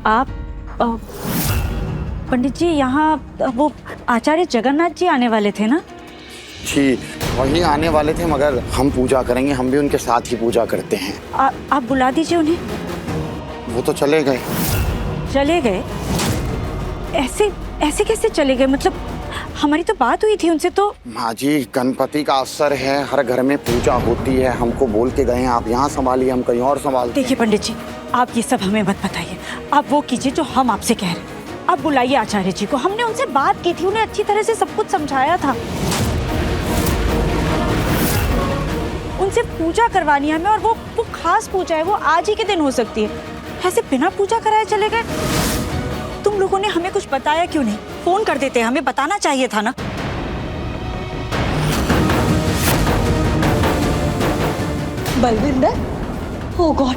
आप पंडित जी यहाँ वो आचार्य जगन्नाथ जी आने वाले थे ना? जी वही आने वाले थे, मगर हम पूजा करेंगे, हम भी उनके साथ ही पूजा करते हैं। आप बुला दीजिए उन्हें। वो तो चले गए। चले गए? ऐसे ऐसे कैसे चले गए? मतलब हमारी तो बात हुई थी उनसे। तो माँ जी, गणपति का अवसर है, हर घर में पूजा होती है, हमको बोल के गए हैं आप यहाँ संभालिए, हम कहीं और संभालते हैं। देखिए पंडित जी, आप ये सब हमें मत बताइए। आप वो कीजिए जो हम आपसे कह रहे हैं। आप बुलाइए आचार्य जी को। हमने उनसे बात की थी, उन्हें अच्छी तरह से सब कुछ समझाया था। उनसे पूजा करवानी है हमें, और वो खास पूजा है, वो आज ही के दिन हो सकती है। ऐसे बिना पूजा कराए चले गए? तुम लोगों ने हमें कुछ बताया क्यों नहीं? फोन कर देते, हमें बताना चाहिए था ना। बलविंदर? ओह गॉड,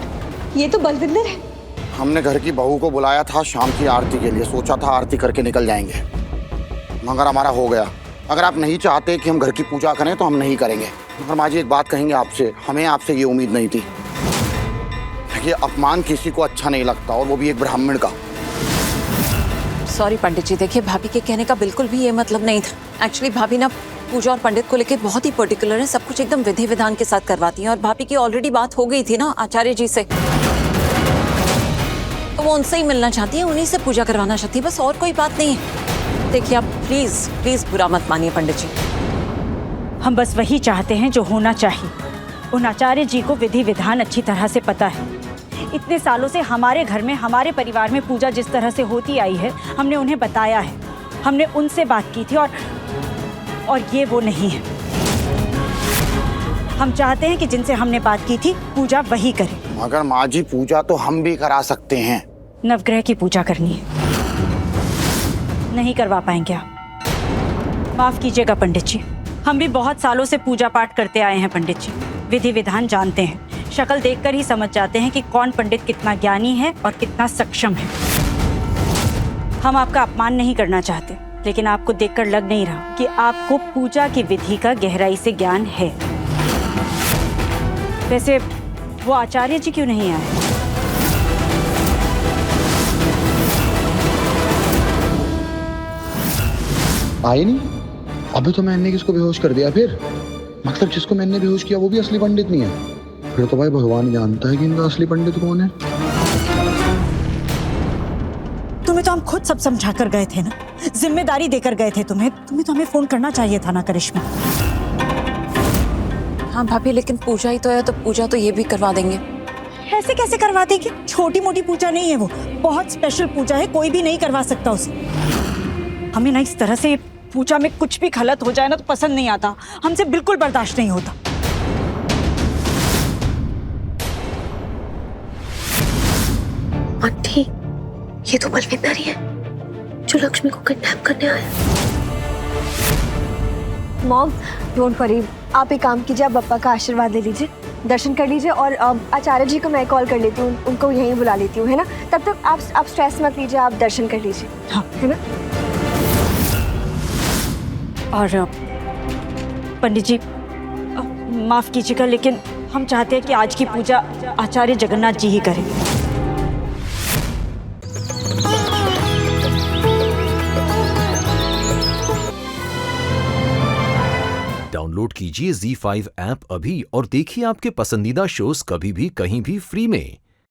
ये तो बलविंदर है। हमने घर की बहू को बुलाया था शाम की आरती के लिए, सोचा था आरती करके निकल जाएंगे, मगर हमारा हो गया। अगर आप नहीं चाहते कि हम घर की पूजा करें तो हम नहीं करेंगे। मगर माँ जी एक बात कहेंगे आपसे, हमें आपसे ये उम्मीद नहीं थी। ये अपमान किसी को अच्छा नहीं लगता, और वो भी एक ब्राह्मण का। सॉरी पंडित जी, देखिए भाभी के कहने का बिल्कुल भी ये मतलब नहीं था। एक्चुअली भाभी ना पूजा और पंडित को लेके बहुत ही पर्टिकुलर है, सब कुछ एकदम विधि विधान के साथ करवाती हैं। और भाभी की ऑलरेडी बात हो गई थी ना आचार्य जी से, तो वो उनसे ही मिलना चाहती है, उन्हीं से पूजा करवाना चाहती है, बस और कोई बात नहीं है। देखिए आप प्लीज प्लीज बुरा मत मानिए पंडित जी। हम बस वही चाहते हैं जो होना चाहिए। उन आचार्य जी को विधि विधान अच्छी तरह से पता है। इतने सालों से हमारे घर में, हमारे परिवार में पूजा जिस तरह से होती आई है, हमने उन्हें बताया है, हमने उनसे बात की थी, और ये वो नहीं है। हम चाहते हैं कि जिनसे हमने बात की थी पूजा वही करें। मगर माँ जी पूजा तो हम भी करा सकते हैं। नवग्रह की पूजा करनी है, नहीं करवा पाएंगे आप। माफ कीजिएगा पंडित जी, हम भी बहुत सालों से पूजा पाठ करते आए हैं पंडित जी, विधि विधान जानते हैं। शक्ल देखकर ही समझ जाते हैं कि कौन पंडित कितना ज्ञानी है और कितना सक्षम है। हम आपका अपमान नहीं करना चाहते, लेकिन आपको देखकर लग नहीं रहा कि आपको पूजा की विधि का गहराई से ज्ञान है। वैसे वो आचार्य जी क्यों नहीं आए? आए नहीं? अभी तो मैंने किसको बेहोश कर दिया फिर? मतलब जिसको मैंने बेहोश किया वो भी असली पंडित नहीं है? फिर तो भाई भगवान जानता है कि इनका असली पंडित कौन है। तुम्हें तो हम खुद सब समझा कर गए थे ना, जिम्मेदारी देकर गए थे तुम्हें तो हमें फोन करना चाहिए था ना करिश्मा। हाँ भाभी, लेकिन पूजा ही तो है, तो पूजा तो ये भी करवा देंगे। ऐसे कैसे करवा देंगे? छोटी मोटी पूजा नहीं है वो, बहुत स्पेशल पूजा है, कोई भी नहीं करवा सकता उसे। हमें ना इस तरह से पूजा में कुछ भी गलत हो जाए ना तो पसंद नहीं आता, हमसे बिल्कुल बर्दाश्त नहीं होता। आंटी, ये तो बलविंदर ही है जो लक्ष्मी को किडनैप करने आया। मॉम डोंट वरी, आप एक काम कीजिए, आप बप्पा का आशीर्वाद ले लीजिए, दर्शन कर लीजिए, और आचार्य जी को मैं कॉल कर लेती हूँ, उनको यहीं बुला लेती हूँ, है ना? तब तक आप स्ट्रेस मत लीजिए, आप दर्शन कर लीजिए। हाँ है ना? और पंडित जी माफ कीजिएगा, लेकिन हम चाहते हैं कि आज की पूजा आचार्य जगन्नाथ जी ही करें। डाउनलोड कीजिए ZEE5 ऐप अभी और देखिए आपके पसंदीदा शोज कभी भी कहीं भी फ्री में।